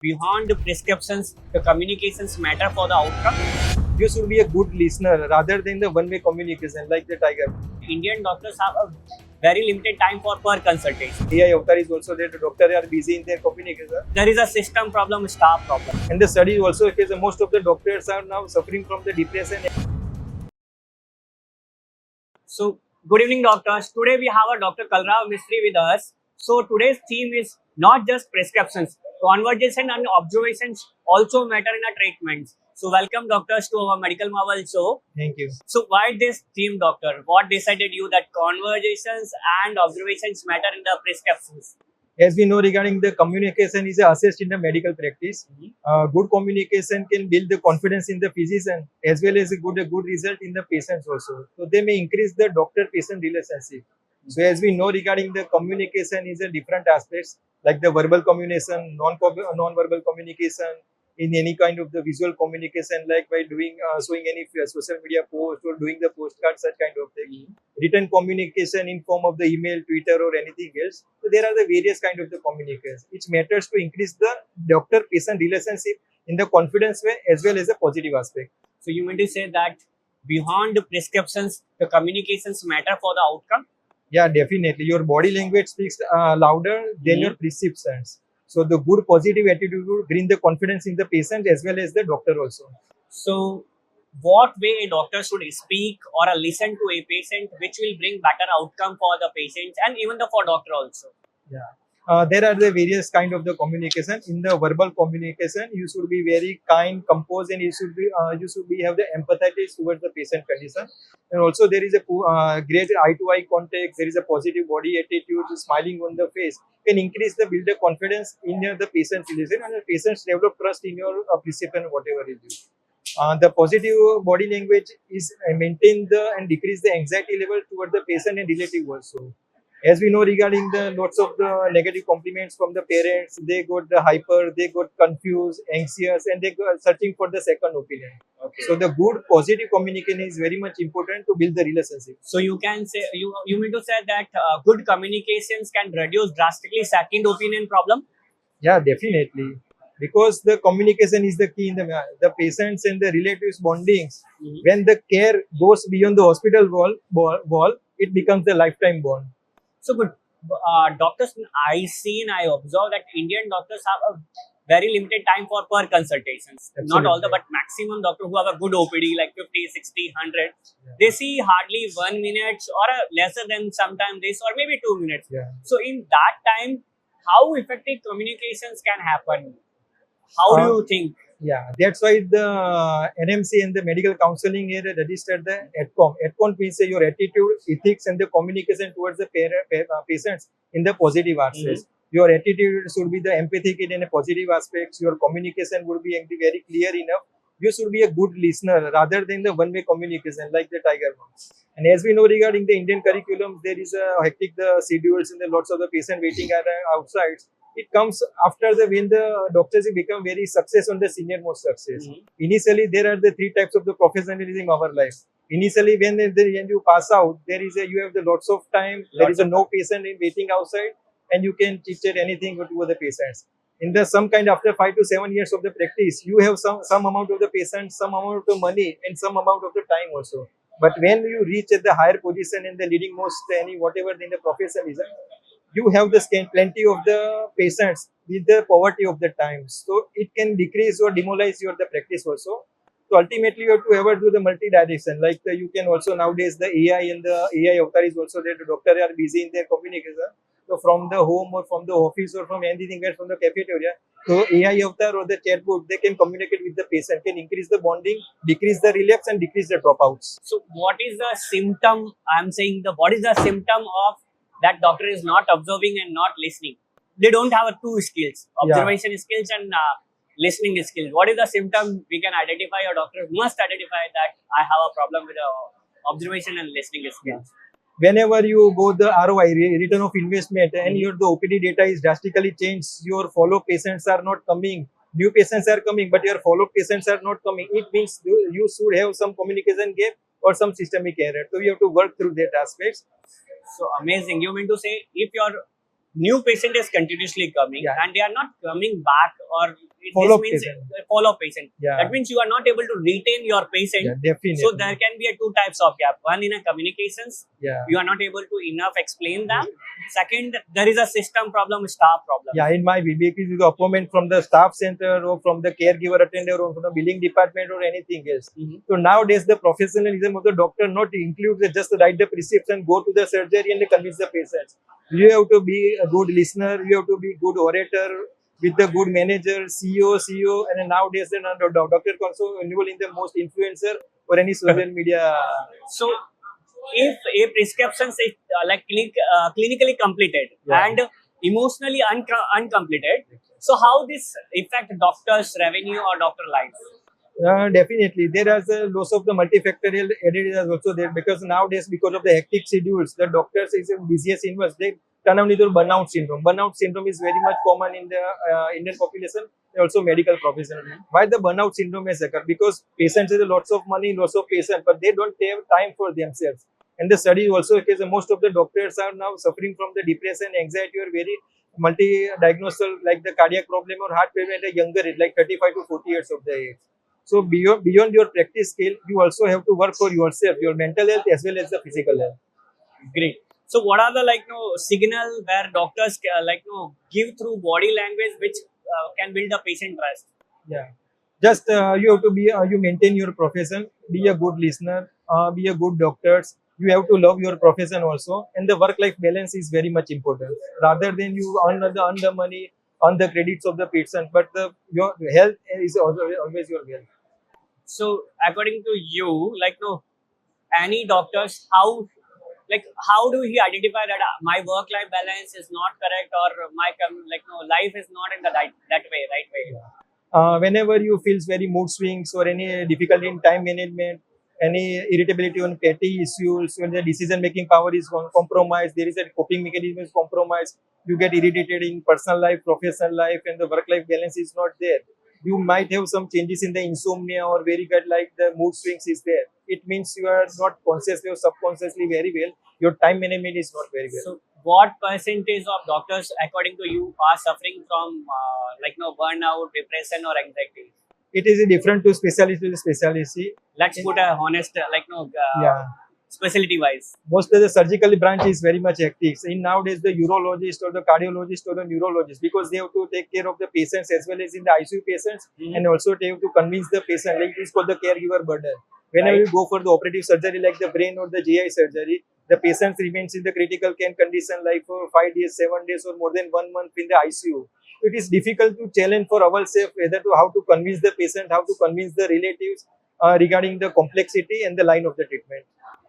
Beyond the prescriptions, the communications matter for the outcome. You should be a good listener rather than the one-way communication like the tiger. Indian doctors have a very limited time for per consultation. AI avatar is also there. The doctors are busy in their communication. There is a system problem, staff problem. And the study also says that most of the doctors are now suffering from the depression. So, good evening, doctors. Today we have a Dr. Kalrav Mistry with us. So, today's theme is not just prescriptions. Conversation and observations also matter in our treatments. So, welcome, doctors, to our Medical Marvel show. Thank you. So, why this theme, doctor? What decided you that conversations and observations matter in the prescriptions? As we know, regarding the communication is assessed in the medical practice. Good communication can build the confidence in the physician as well as a good result in the patients also. So they may increase the doctor-patient relationship. So as we know, regarding the communication is a different aspects like the verbal communication, non-verbal communication, in any kind of the visual communication, like by doing showing any social media post or doing the postcard, such kind of thing. Written communication in form of the email, Twitter, or anything else. So there are the various kind of the communications, which matters to increase the doctor-patient relationship in the confidence way as well as a positive aspect. So you mean to say that beyond the prescriptions, the communications matter for the outcome? Yeah, definitely. Your body language speaks louder than your prescriptions. So the good positive attitude will bring the confidence in the patient as well as the doctor also. So what way a doctor should speak or listen to a patient which will bring better outcome for the patient and even for doctor also? Yeah. There are the various kind of the communication. In the verbal communication, you should be very kind, composed, and you should be have the empathy towards the patient condition. And also there is a great eye-to-eye contact. There is a positive body attitude, smiling on the face can increase the build the confidence in the patient's relation, and the patients develop trust in your prescription whatever it is. The positive body language is maintain the and decrease the anxiety level toward the patient and relative also. As we know, regarding the lots of the negative compliments from the parents, they got the hyper, they got confused, anxious, and they go searching for the second opinion. Okay. So the good positive communication is very much important to build the relationship. So you can say you mean to say that good communications can reduce drastically second opinion problem? Yeah, definitely. Because the communication is the key in the patients and the relatives bondings. When the care goes beyond the hospital wall, it becomes a lifetime bond. So, but doctors, I observe that Indian doctors have a very limited time for per consultations. Absolutely. Not all the, but maximum doctors who have a good OPD like 50, 60, 100, they see hardly 1 minute or lesser than sometimes this or maybe 2 minutes. Yeah. So, in that time, how effective communications can happen? How do you think? Yeah, that's why the NMC and the medical counseling area registered the ADCOM. ADCOM means your attitude, ethics, and the communication towards the patients in the positive aspects. Your attitude should be the empathic in a positive aspects. Your communication would be very clear enough. You should be a good listener rather than the one-way communication like the tiger mom. And as we know, regarding the Indian curriculum, there is a hectic the schedules and the lots of the patient waiting at outside. It comes after when the doctors become very success on the senior most success. Initially, there are the three types of the professionalism in our life. Initially, when you pass out, you have the lots of time. There is no patient in waiting outside, and you can teach anything to the patients. In the some kind after 5 to 7 years of the practice, you have some amount of the patients, some amount of money, and some amount of the time also. But when you reach at the higher position in the leading most whatever in the professionalism, you have the plenty of the patients with the poverty of the time. So it can decrease or demoralize your the practice also. So ultimately you have to ever do the multi-direction. Like you can also nowadays the AI and the AI avatar is also there. The doctor are busy in their communication. So from the home or from the office or from anything else from the cafeteria, so AI avatar or the chatbot, they can communicate with the patient, can increase the bonding, decrease the relapse and decrease the dropouts. So what is the symptom? I'm saying what is the symptom of that doctor is not observing and not listening? They don't have two skills, observation skills and listening skills. What is the symptom we can identify, or doctor must identify that I have a problem with observation and listening skills? Whenever you go the ROI, return of investment, and the OPD data is drastically changed, your follow patients are not coming, new patients are coming, but your follow patients are not coming. It means you should have some communication gap or some systemic error. So you have to work through that aspects. So amazing. You mean to say if your new patient is continuously coming and they are not coming back, or Follow this means patient. follow patient. Yeah. That means you are not able to retain your patient. Yeah, definitely. So there can be a two types of gap. One in a communications, Yeah. you are not able to enough explain them. Second, there is a system problem, staff problem. Yeah, in my BBK, is the appointment from the staff center or from the caregiver attendant or from the billing department or anything else. So nowadays, the professionalism of the doctor not includes just write the prescription, go to the surgery and convince the patients. You have to be a good listener. You have to be good orator with the good manager, CEO, and nowadays the doctor can also enroll in the most influencer or any social media. So if a prescription is clinically completed Yeah. and emotionally uncompleted, so how this affect doctor's revenue or doctor life? Definitely, there is a loss of the multifactorial areas also there because nowadays because of the hectic schedules, the doctors is in busiest invest. They turn on into burnout syndrome. Burnout syndrome is very much common in the Indian population and also medical professionals. Why the burnout syndrome has occurred? Because patients have lots of money, lots of patients, but they don't have time for themselves. And the study also because most of the doctors are now suffering from the depression, anxiety, or very multi-diagnosed like the cardiac problem or heart problem at a younger age, like 35 to 40 years of the age. So beyond your practice skill, you also have to work for yourself, your mental health as well as the physical health. Great. So what are the signal where doctors give through body language which can build a patient trust? Yeah, just you have to be you maintain your profession, be a good listener, be a good doctor. You have to love your profession also, and the work-life balance is very much important. Rather than you earn the money, on the credits of the patient, but your health is always your wealth. So according to you, any doctors, how do he identify that my work life balance is not correct or my life is not in the right way? Whenever you feels very mood swings or any difficulty in time management, any irritability on petty issues, when the decision making power is compromised, there is a coping mechanism is compromised, you get irritated in personal life, professional life, and the work life balance is not there. You might have some changes in the insomnia or very good like the mood swings is there. It means you are not consciously or subconsciously very well. Your time management is not very well. So what percentage of doctors, according to you, are suffering from burnout, depression, or anxiety? It is different to specialist to the specialty. Let's put a honest, Yeah. specialty wise. Most of the surgical branch is very much hectic. In nowadays, the urologist or the cardiologist or the neurologist, because they have to take care of the patients as well as in the ICU patients, and also they have to convince the patient. Like it is called the caregiver burden. Whenever you go for the operative surgery like the brain or the GI surgery, the patient remains in the critical care condition like for 5 days, 7 days, or more than 1 month in the ICU. It is difficult to challenge for ourselves whether to how to convince the patient, how to convince the relatives regarding the complexity and the line of the treatment.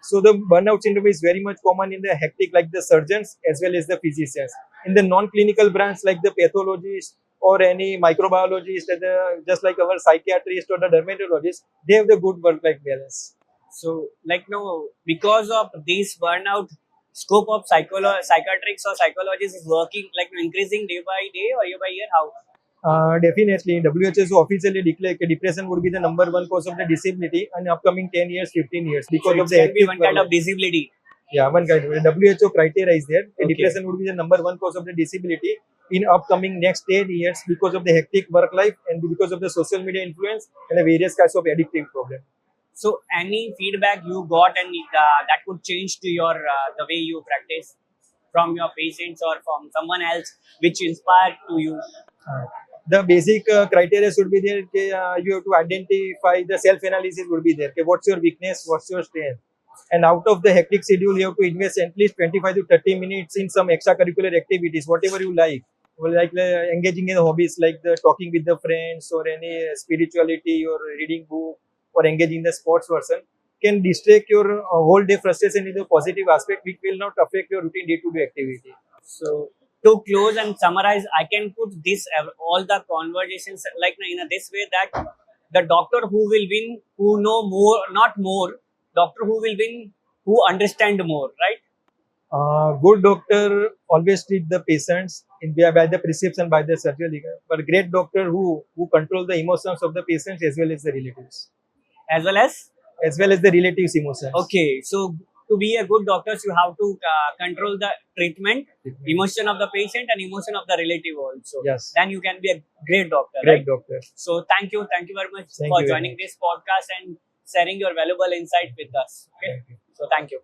So the burnout syndrome is very much common in the hectic like the surgeons as well as the physicians. In the non-clinical branch like the pathologist or any microbiologist, just like our psychiatrist or the dermatologist, they have the good work-life balance. So because of this burnout, scope of psychiatrics or psychologists is working increasing day by day or year by year. How? Definitely, WHO officially declared depression would be the number one cause of the disability in upcoming 10 years, 15 years because So of it the can be hectic one kind of work. disability. Yeah, one kind of WHO criteria is there. Okay. Depression would be the number one cause of the disability in upcoming next 10 years because of the hectic work life and because of the social media influence and the various kinds of addictive problem. So any feedback you got and that could change to your the way you practice from your patients or from someone else which inspired to you? The basic criteria should be there. You have to identify the self-analysis would be there. Okay, what's your weakness? What's your strength? And out of the hectic schedule, you have to invest at least 25 to 30 minutes in some extracurricular activities, whatever you like. Well, like engaging in hobbies like the talking with the friends or any spirituality or reading book or engaging in the sports person can distract your whole day frustration in the positive aspect, which will not affect your routine day-to-day activity. So to close and summarize, I can put this all the conversations in this way that the doctor who will win, who know more, not more, doctor who will win, who understand more, right? Good doctor always treat the patients by the prescription by the surgery, but great doctor who control the emotions of the patients as well as the relatives. As well as As well as the relatives' emotions. okay. So to be a good doctor, you have to control the treatment, emotion of the patient, and emotion of the relative also. Yes. Then you can be a great doctor. Great right? doctor. So thank you very much Thank for you very joining much. this podcast and sharing your valuable insight with us. Okay. Thank you. So thank you.